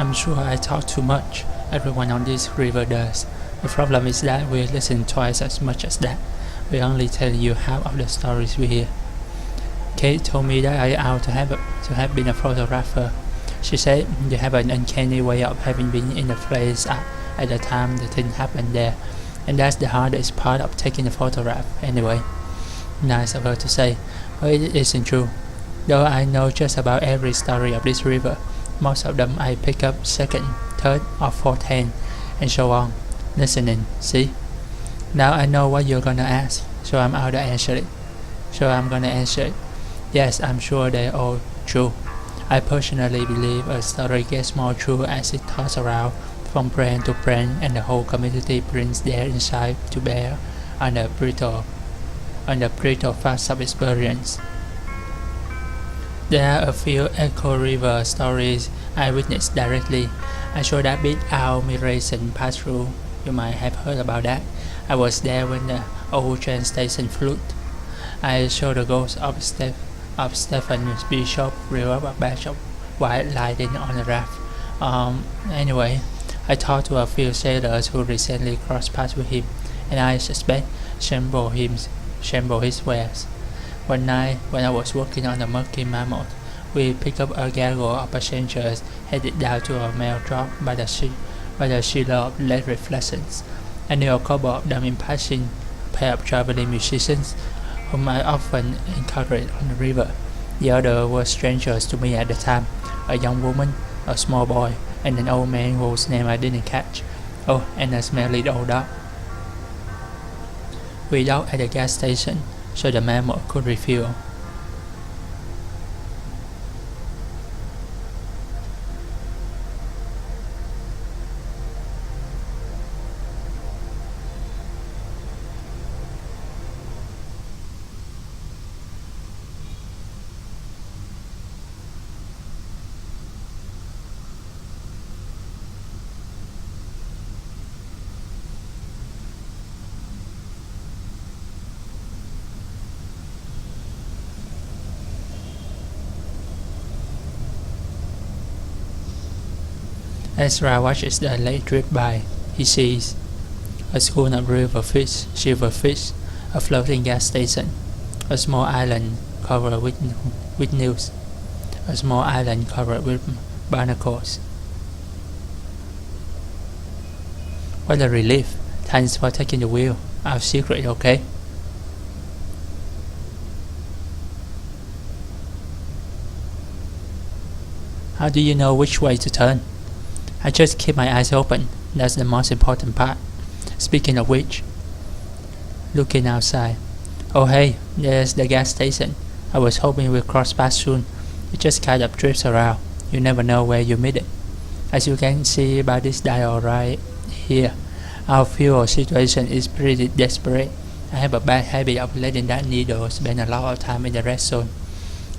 I'm sure I talk too much. Everyone on this river does. The problem is that we listen twice as much as that. We only tell you half of the stories we hear. Kate told me that I ought to have been a photographer. She said you have an uncanny way of having been in the place at the time the thing happened there, and that's the hardest part of taking a photograph anyway. Nice of her to say, but it isn't true. Though I know just about every story of this river, most of them I pick up second, third, or fourth hand, and so on. Listening, see? Now I know what you're gonna ask, so I'm gonna answer it. Yes, I'm sure they're all true. I personally believe a story gets more true as it talks around from brand to brand, and the whole community brings their insight to bear on the brutal facts of experience. There are a few Echo River stories I witnessed directly. I saw that big owl migration pass through. You might have heard about that. I was there when the old train station flooded. I saw the ghost of Stephen Bishop reel up a batch of white lightning on a raft. Anyway, I talked to a few sailors who recently crossed paths with him, and I suspect shamble his wares. One night, when I was working on the Murky Mammoth, we picked up a gaggle of passengers headed down to a mail drop by the Sheila of Lake Reflections. I knew a couple of them in passing, a pair of traveling musicians whom I often encountered on the river. The others were strangers to me at the time, a young woman, a small boy, and an old man whose name I didn't catch. Oh, and a smelly old dog. We docked at the gas station, so the Mammoth could refuel. Ezra watches the lake drift by. He sees a schooner of silverfish, a floating gas station, a small island covered with news, a small island covered with barnacles. What a relief! Thanks for taking the wheel. Our secret, okay? How do you know which way to turn? I just keep my eyes open. That's the most important part. Speaking of which, looking outside. Oh hey, there's the gas station. I was hoping we'd cross paths soon. It just kind of drifts around. You never know where you meet it. As you can see by this dial right here, our fuel situation is pretty desperate. I have a bad habit of letting that needle spend a lot of time in the red zone.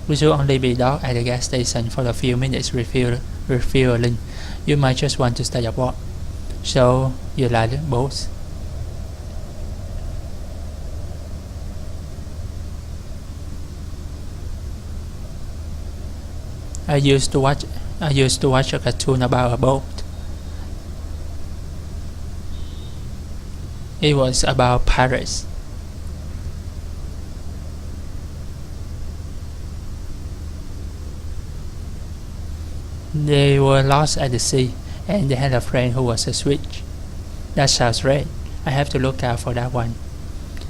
We should only be docked at the gas station for a few minutes refueling. You might just want to stay aboard. So, you like it, boss? I used to watch a cartoon about a boat. It was about pirates. They were lost at the sea, and they had a friend who was a switch. That sounds great. I have to look out for that one.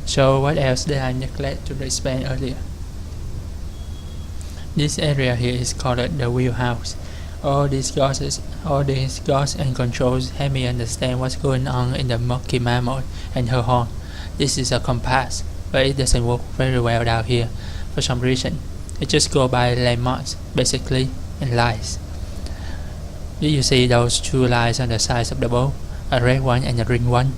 So what else did I neglect to explain earlier? This area here is called the wheelhouse. All these gauges and controls help me understand what's going on in the Murky Mammoth and her horn. This is a compass, but it doesn't work very well down here. For some reason, it just goes by landmarks, basically, and lines. Do you see those two lines on the sides of the boat? A red one and a green one.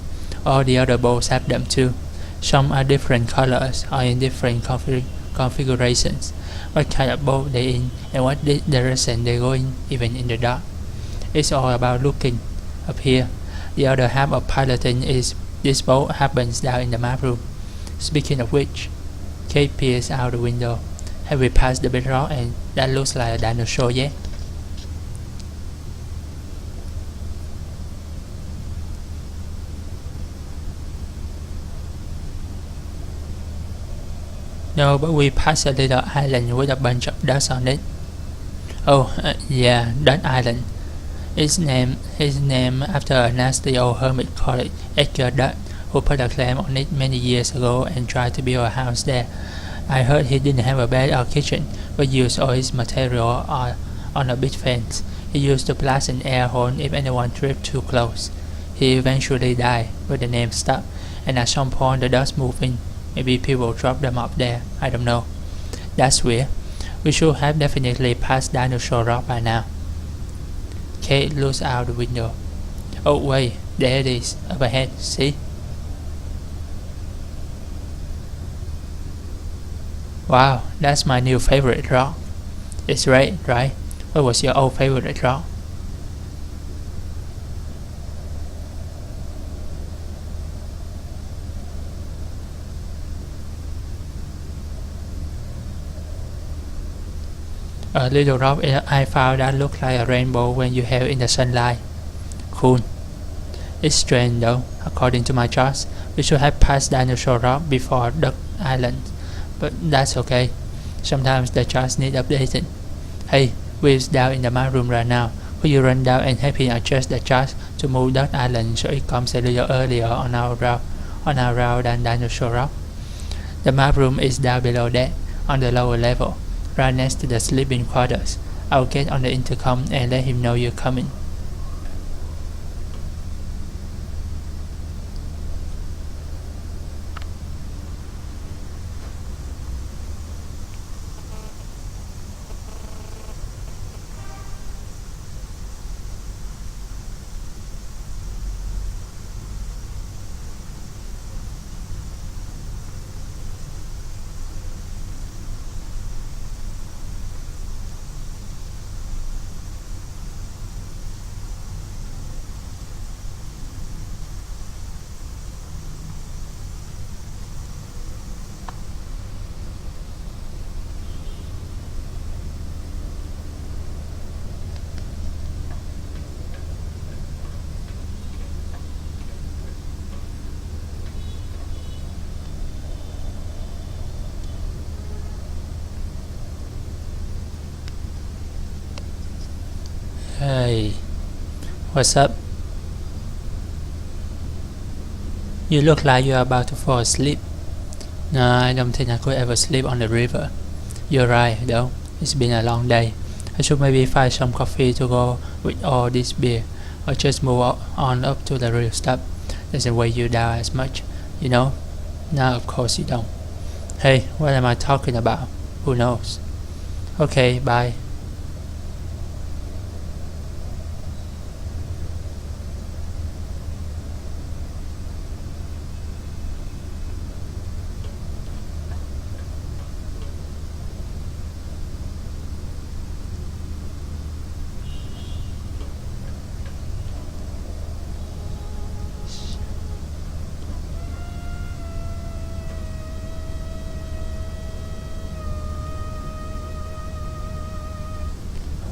All the other boats have them too. Some are different colors or in different configurations. What kind of boat they're in and what direction they go in, even in the dark. It's all about looking. Up here, the other half of piloting is this boat happens down in the map room. Speaking of which, Kate peers out the window. Have we passed the bedrock and that looks like a dinosaur yet? No, but we passed a little island with a bunch of dust on it. Oh, yeah, that island. It's named after a nasty old hermit called Edgar Dutt, who put a claim on it many years ago and tried to build a house there. I heard he didn't have a bed or kitchen, but used all his material on a big fence. He used to blast an air horn if anyone tripped too close. He eventually died, but the name stuck, and at some point the dust moved in. Maybe people dropped them up there, I don't know. That's weird. We should have definitely passed Dinosaur Rock by now. Kate looks out the window. Oh wait, there it is, up ahead, see? Wow, that's my new favorite rock. It's red, right? What was your old favorite rock? A little rock I found that looked like a rainbow when you held in the sunlight. Cool. It's strange though. According to my charts, we should have passed Dinosaur Rock before Duck Island. But that's okay. Sometimes the charts need updating. Hey, Will's down in the map room right now. Could you run down and help him adjust the charts to move Duck Island so it comes a little earlier on our route than Dinosaur Rock? The map room is down below that, on the lower level, right next to the sleeping quarters. I'll get on the intercom and let him know you're coming. Hey, what's up? You look like you're about to fall asleep. No, I don't think I could ever sleep on the river. You're right, though. It's been a long day. I should maybe find some coffee to go with all this beer, or just move on up to the real stuff. Doesn't weigh you down as much, you know? No, of course you don't. Hey, what am I talking about? Who knows? Okay, bye.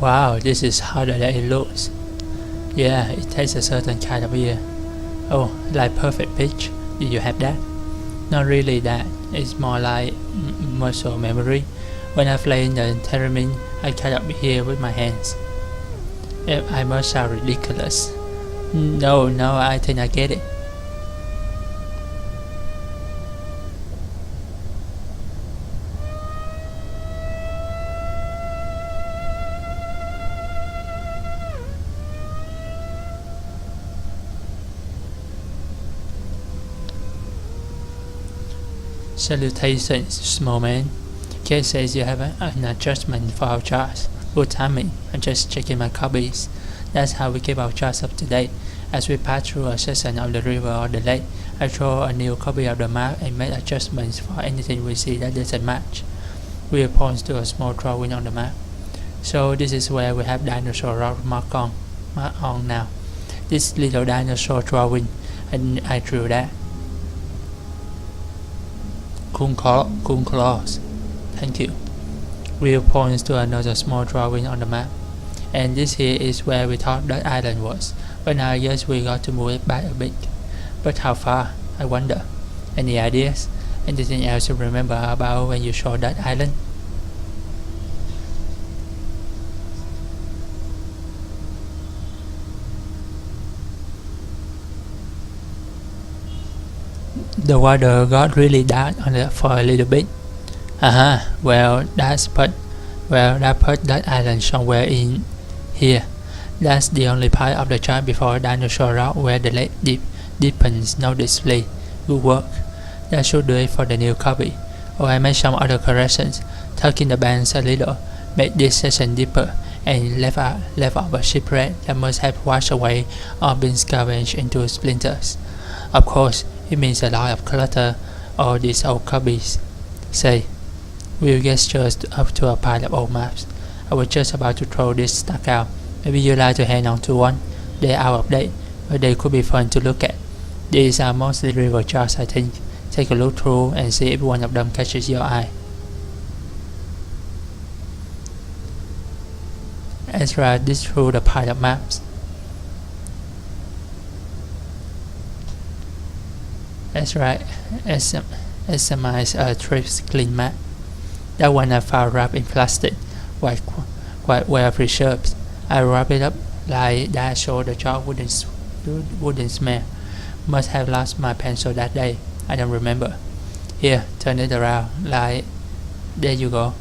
Wow, this is harder than it looks. Yeah, it takes a certain kind of beer. Oh, like perfect pitch. Did you have that? Not really that. It's more like muscle memory. When I play in the theremin, I cut up here with my hands. I must sound ridiculous. No, I think I get it. Salutations, small man. Kate says you have an adjustment for our charts. Good timing. I'm just checking my copies. That's how we keep our charts up to date. As we pass through a section of the river or the lake, I draw a new copy of the map and make adjustments for anything we see that doesn't match. Will points to a small drawing on the map. So this is where we have Dinosaur Rock marked on now. This little dinosaur drawing, and I drew that. Cool claws. Thank you. Will points to another small drawing on the map. And this here is where we thought that island was, but now I guess we got to move it back a bit. But how far? I wonder. Any ideas? Anything else you remember about when you saw that island? The water got really dark on it for a little bit. Well, that put that island somewhere in here. That's the only part of the chart before Dinosaur Rock where the lake deepens noticeably. Good work. That should do it for the new copy. Oh, I made some other corrections, tucking the bands a little, made this section deeper, and left out a shipwreck that must have washed away or been scavenged into splinters. Of course, it means a lot of clutter, all these old copies. Say, Will gestures up to a pile of old maps. I was just about to throw this stack out. Maybe you'd like to hang on to one. They're out of date, but they could be fun to look at. These are mostly river charts, I think. Take a look through and see if one of them catches your eye. Ezra digged through the pile of maps. Ezra examines a Thrift clean map. That one I found wrapped in plastic, quite well preserved. I wrapped it up like that so the chalk wouldn't smell. Must have lost my pencil that day. I don't remember. Here, turn it around. Like, there you go.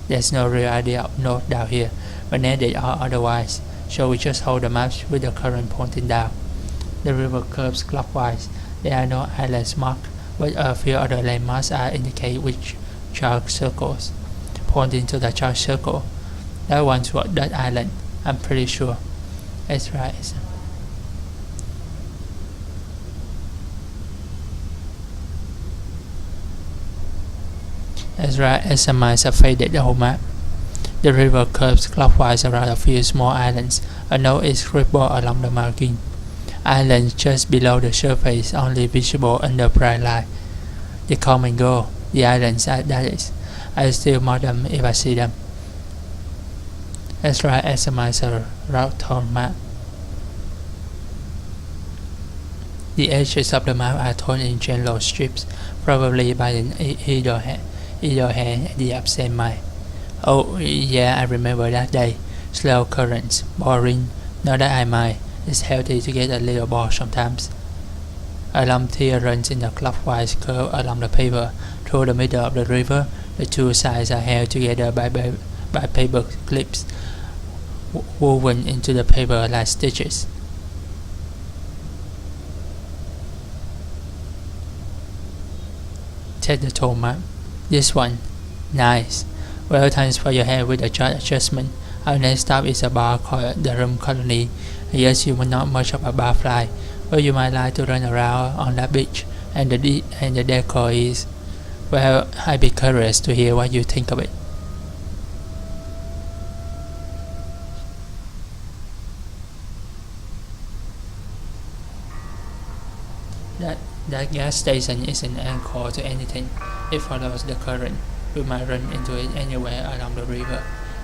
There's no real idea of north down here, but they are otherwise. So we just hold the maps with the current pointing down. The river curves clockwise. There are no islands marked, but a few other landmarks are indicated with chalk circles, pointing to the chalk circle. That one's what that island, I'm pretty sure. Ezra examines a faded old map. The river curves clockwise around a few small islands. A note is scribbled along the margin. Islands just below the surface, only visible under bright light. They come and go. The islands, that is. I still mark them if I see them. Ezra examines a route-torn map. The edges of the map are torn in general strips, probably by either hand at the absent mind. Oh, yeah, I remember that day. Slow currents, boring. Not that I mind. It's healthy to get a little bored sometimes. A long tear runs in a clockwise curve along the paper. Through the middle of the river, the two sides are held together by paper clips, woven into the paper like stitches. Take the tone map. This one. Nice. Well, thanks for your help with the chart adjustment. Our next stop is a bar called the Rum Colony. Yes, you are not much of a barfly, but you might like to run around on that beach, and the decor is, well, I'd be curious to hear what you think of it. That gas station isn't anchored to anything. It follows the current. We might run into it anywhere along the river.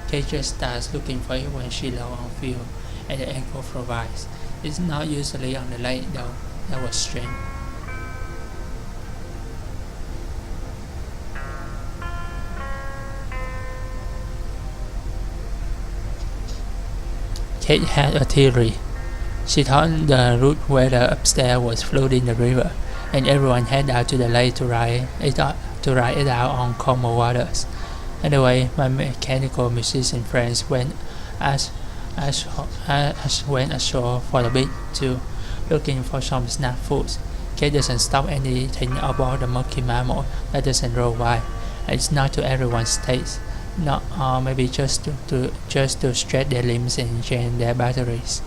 Kate just starts looking for it when she's low on fuel, and the anchor provides. It's not usually on the lake though. That was strange. Kate had a theory. She thought the root weather upstairs was flooding the river, and everyone head out to the lake to ride it out on calmer waters. Anyway, my mechanical musician friends went went ashore for a bit too, looking for some snack foods. Kate doesn't stop anything about the murky mammal that doesn't roll by. It's not to everyone's taste. Not, or maybe just to stretch their limbs and drain their batteries.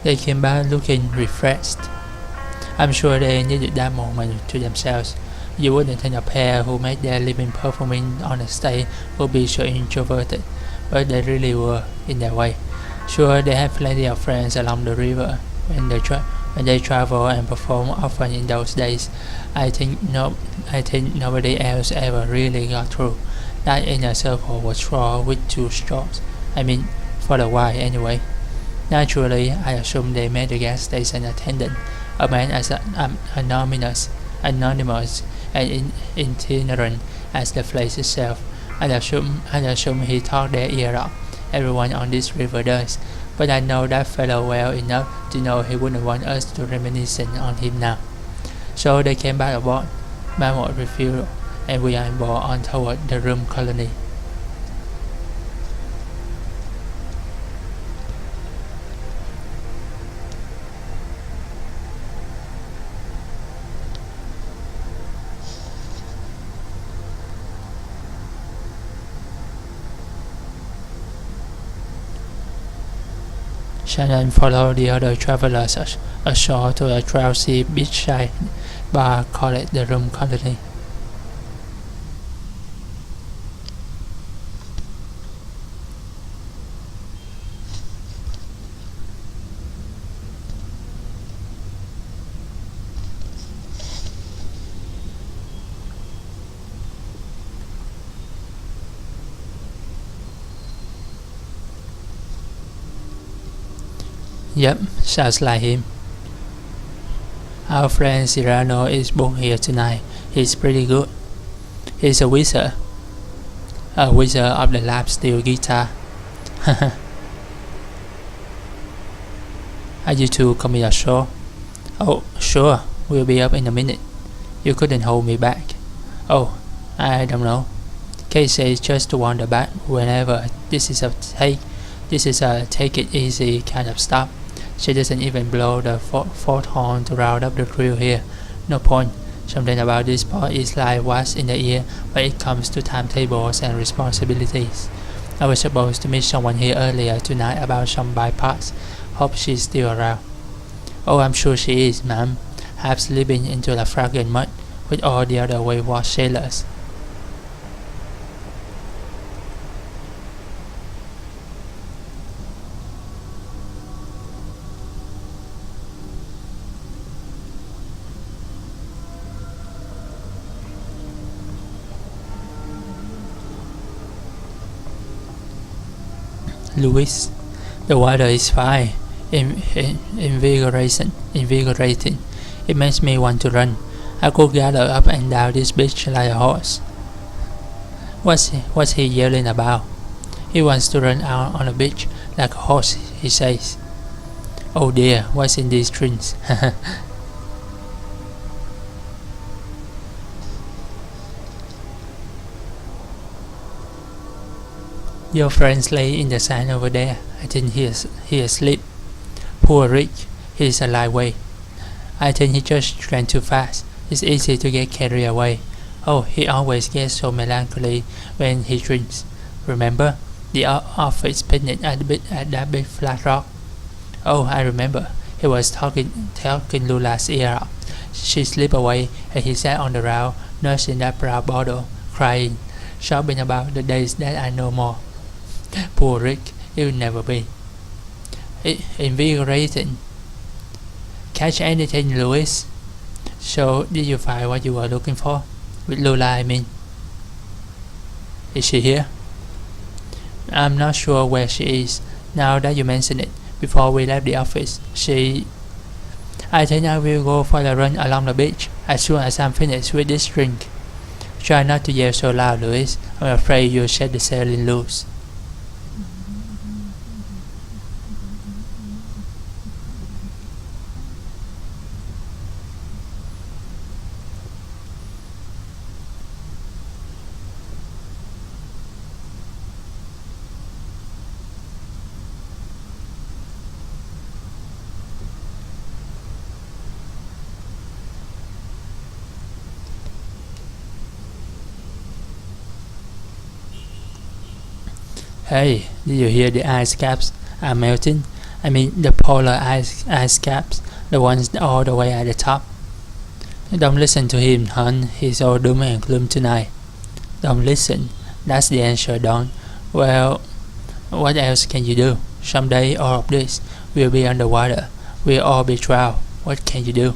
They came back looking refreshed. I'm sure they needed that moment to themselves. You wouldn't think a pair who made their living performing on a stage would be so introverted, but they really were, in their way. Sure, they had plenty of friends along the river when they travel and perform often in those days. I think nobody else ever really got through. That inner circle was full with two straws. I mean, for a while anyway. Naturally, I assumed they met the gas station attendant, a man as anonymous and itinerant as the place itself. I assume he talked their ear off. Everyone on this river does. But I know that fellow well enough to know he wouldn't want us to reminisce on him now. So they came back aboard, Mammoth refueled, and we are bore on toward the room colony. Shannon followed the other travelers ashore to a drowsy beachside bar called the Room Colony. Yep, sounds like him. Our friend Cyrano is booked here tonight. He's pretty good. He's a wizard of the lap steel guitar. Are you two coming ashore? Oh, sure, we'll be up in a minute. You couldn't hold me back. Oh, I don't know. Kate says just to wander back whenever. This is a take it easy kind of stop. She doesn't even blow the fourth horn to round up the crew here. No point. Something about this spot is like what's in the ear when it comes to timetables and responsibilities. I was supposed to meet someone here earlier tonight about some bypass. Hope she's still around. Oh, I'm sure she is, ma'am. Half slipping into the fragrant mud with all the other wayward sailors. Louis, the water is fine, invigorating. It makes me want to run. I could gather up and down this beach like a horse. What's he yelling about? He wants to run out on the beach like a horse, he says. Oh dear, what's in these drinks? Your friends lay in the sand over there. I think he asleep. Poor Rick, he's a lightweight. I think he just drank too fast. It's easy to get carried away. Oh, he always gets so melancholy when he drinks. Remember the office picnic at that big flat rock? Oh, I remember. He was talking Lula's ear out. She slipped away, and he sat on the rail, nursing that brown bottle, crying, sobbing about the days that I know more. Poor Rick, it will never be. Invigorating. Catch anything, Louis? So, did you find what you were looking for? With Lula, I mean. Is she here? I'm not sure where she is. Now that you mention it, before we left the office, I think I will go for a run along the beach as soon as I'm finished with this drink. Try not to yell so loud, Louis. I'm afraid you'll set the sailing loose. Hey, did you hear the ice caps are melting? I mean the polar ice caps, the ones all the way at the top. Don't listen to him, hon. He's all doom and gloom tonight. Don't listen. That's the answer, Don. Well, what else can you do? Someday all of this will be underwater. We'll all be drowned. What can you do?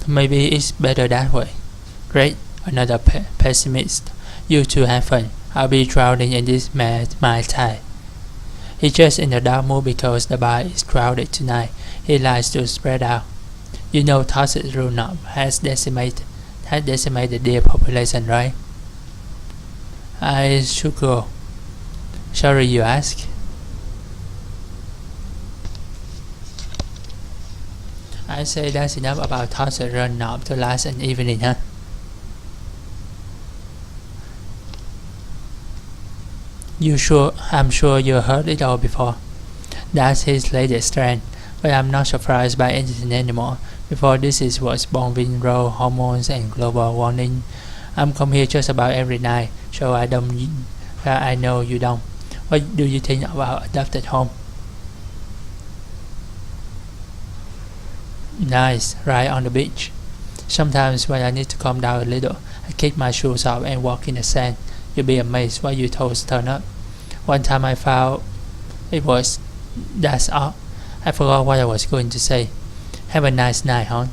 Maybe it's better that way. Great. Another pessimist. You two have fun. I'll be drowning in this Mai Tai. He's just in a dark mood because the bar is crowded tonight. He likes to spread out. You know Toxic Runop has decimated their population, right? I should go. Sorry you ask. I say that's enough about Toxic Runop to last an evening, huh? I'm sure you heard it all before. That's his latest strand, but I'm not surprised by anything anymore. Before this is was Bonvin Row, hormones and global warming. I'm come here just about every night, so I know you don't. What do you think about adopted home? Nice, right on the beach. Sometimes when I need to calm down a little, I kick my shoes off and walk in the sand. You'll be amazed what your toes turn up. One time I found that's all. I forgot what I was going to say. Have a nice night, hon.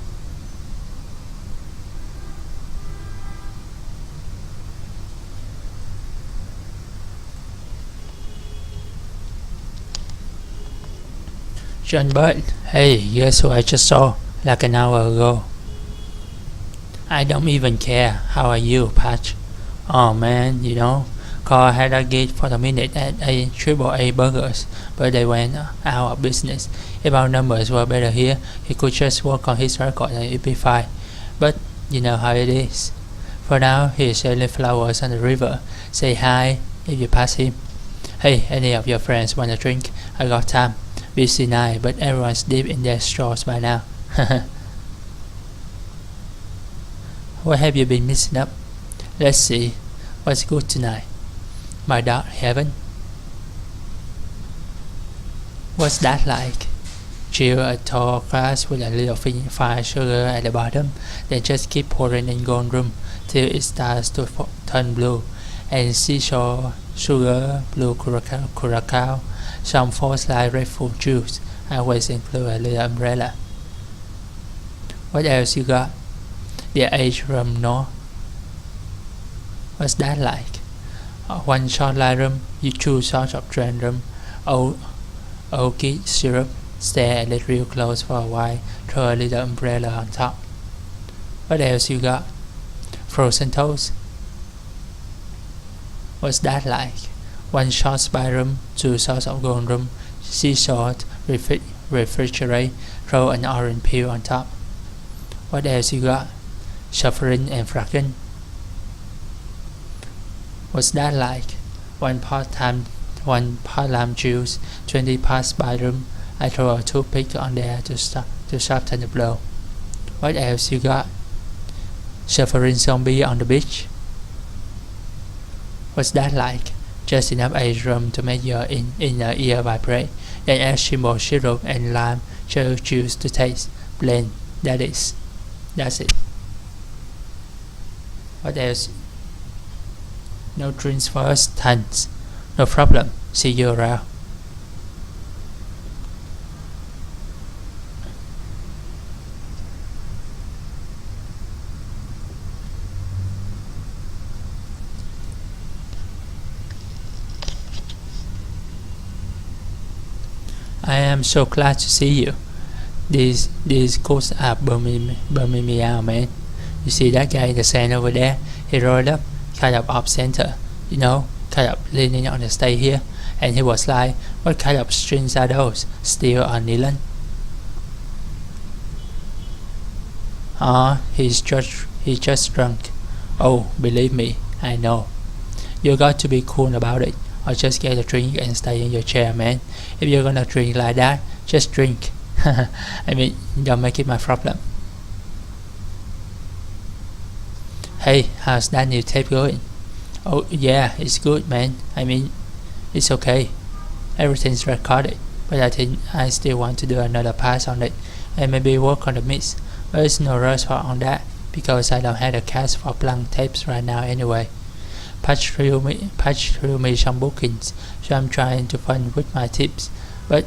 John Bird, hey, guess who I just saw like an hour ago? I don't even care. How are you, Patch? Oh man, Carl had a gig for a minute at a AAA Burgers, but they went out of business. If our numbers were better here, he could just work on his record and it'd be fine. But you know how it is. For now, he's selling flowers on the river. Say hi if you pass him. Hey, any of your friends want a drink? I got time. Busy night, but everyone's deep in their straws by now. What have you been missing up? Let's see. What's good tonight? My dark heaven? What's that like? Chill a tall glass with a little fine sugar at the bottom, then just keep pouring in gold rum till it starts to turn blue, and seashore sugar, blue curacao, some false like red fruit juice. I always include a little umbrella. What else you got? The aged rum, no? What's that like? One shot light rum, you 2 shots of drained rum, oaky syrup, stare at it real close for a while, throw a little umbrella on top. What else you got? Frozen toast? What's that like? 1 shot spy rum, 2 shots of gold rum, sea salt, refrigerate, throw an orange peel on top. What else you got? Suffering and fragrant? What's that like? 1 pot lime juice, 20 parts spy rum. I throw a toothpick on there to soften the blow. What else you got? Suffering zombie on the beach? What's that like? Just enough aged rum to make your inner ear vibrate. Then add simple syrup and lime juice to taste. Blend. That's it. What else? No drinks for us, tons. No problem. See you around. I am so glad to see you. These coats are bumming me out, man. You see that guy in the sand over there? He rolled up, kind of off center, kind of leaning on the stage here, and he was like, "What kind of strings are those? Steel or nylon?" He's just drunk. Oh, believe me, I know. You got to be cool about it, or just get a drink and stay in your chair, man. If you're gonna drink like that, just drink. I mean, don't make it my problem. Hey, how's that new tape going? Oh yeah, it's good, man. I mean, it's okay. Everything's recorded, but I think I still want to do another pass on it and maybe work on the mix. But there's no rush on that because I don't have a cash for blank tapes right now anyway. Patch through me some bookings, so I'm trying to fund with my tips. But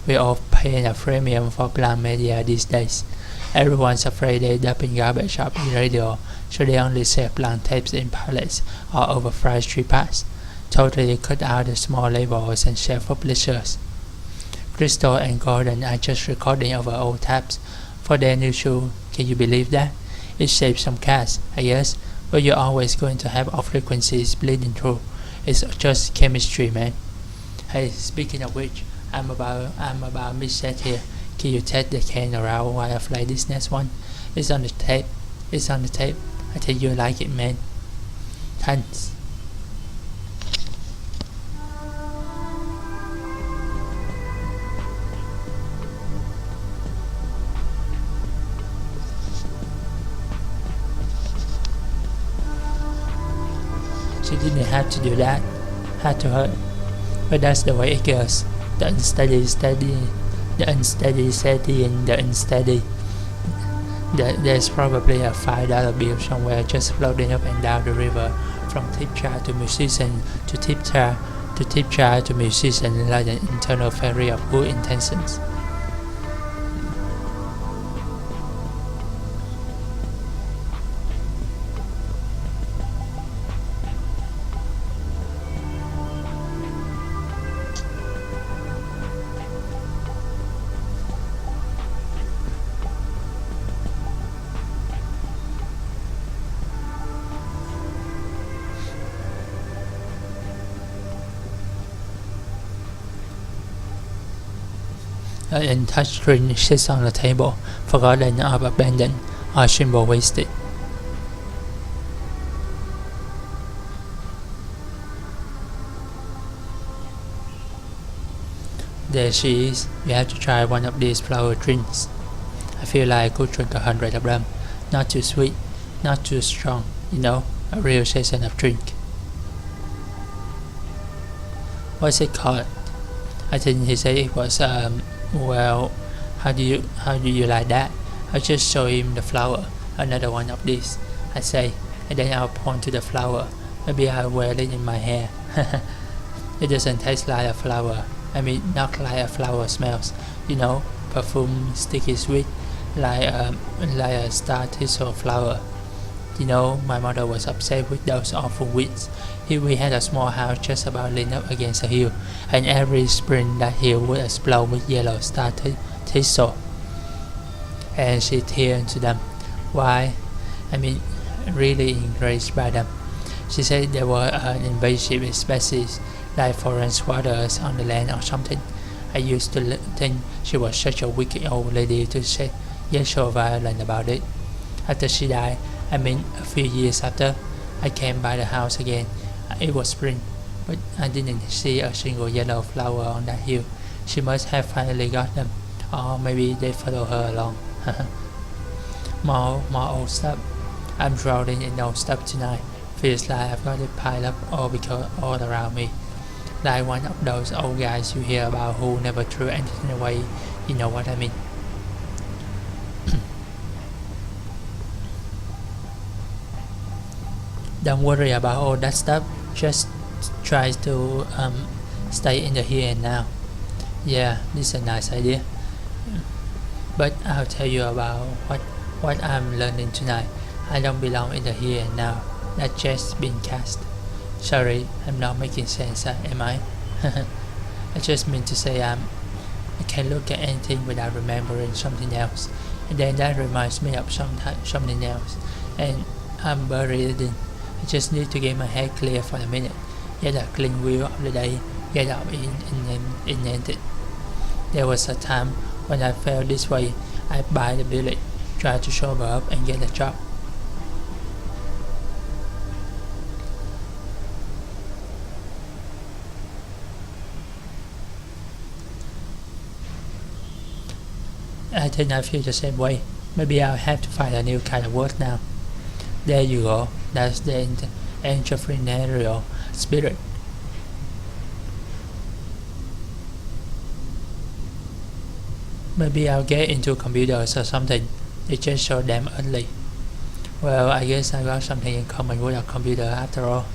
we're all paying a premium for blank media these days. Everyone's afraid they're dumping garbage up the radio, so they only sell blank tapes in pallets or overpriced tree pads. Totally cut out the small labels and self-publishers. Crystal and Gordon are just recording over old tapes for their new show. Can you believe that? It saves some cash, I guess, but you're always going to have off frequencies bleeding through. It's just chemistry, man. Hey, speaking of which, I'm about mid-set here. Can you take the can around while I play this next one? It's on the tape. It's on the tape. I think you'll like it, man. Thanks. She didn't have to do that. Had to hurt. But that's the way it goes. The unsteady steady, the unsteady steady, and the unsteady. There's probably a $5 bill somewhere just floating up and down the river, from tip jar to musician to tip jar to musician, like an internal ferry of good intentions. And touchscreen sits on the table, forgotten or abandoned, or symbol wasted. There she is. You have to try one of these flower drinks. I feel like I could drink 100 of them. Not too sweet, not too strong, a real season of drink. What's it called? I think he said it was well, how do you like that? I just show him the flower, another one of these, I say, and then I'll point to the flower. Maybe I'll wear it in my hair. It doesn't taste like a flower. I mean, not like a flower smells. Perfume, sticky sweet, like a star thistle flower. My mother was upset with those awful weeds. We had a small house just about leaned up against a hill, and every spring that hill would explode with yellow star thistle. And she teared into them. Why? I mean, really enraged by them. She said they were an invasive species, like foreign squatters on the land or something. I used to think she was such a wicked old lady to get so violent about it. After she died, a few years after, I came by the house again. It was spring, but I didn't see a single yellow flower on that hill. She must have finally got them, or maybe they follow her along. More old stuff. I'm drowning in old stuff tonight. Feels like I've got it piled up all around me. Like one of those old guys you hear about who never threw anything away. You know what I mean? Don't worry about all that stuff. Just try to stay in the here and now. Yeah, this is a nice idea. But I'll tell you about what I'm learning tonight. I don't belong in the here and now. That's just been cast. Sorry, I'm not making sense, am I? I just mean to say I can't look at anything without remembering something else, and then that reminds me of something else, and I'm buried in. I just need to get my head clear for a minute, get a clean wheel of the day, get up in it. There was a time when I felt this way. I buy the village, try to sober up and get a job. I think I feel the same way. Maybe I'll have to find a new kind of work now. There you go. That's the entrepreneurial spirit. Maybe I'll get into computers or something. It's just so damn early. Well, I guess I got something in common with a computer after all.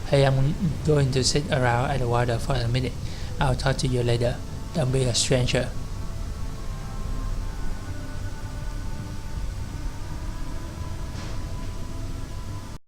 Hey, I'm going to sit around at the water for a minute. I'll talk to you later. Don't be a stranger.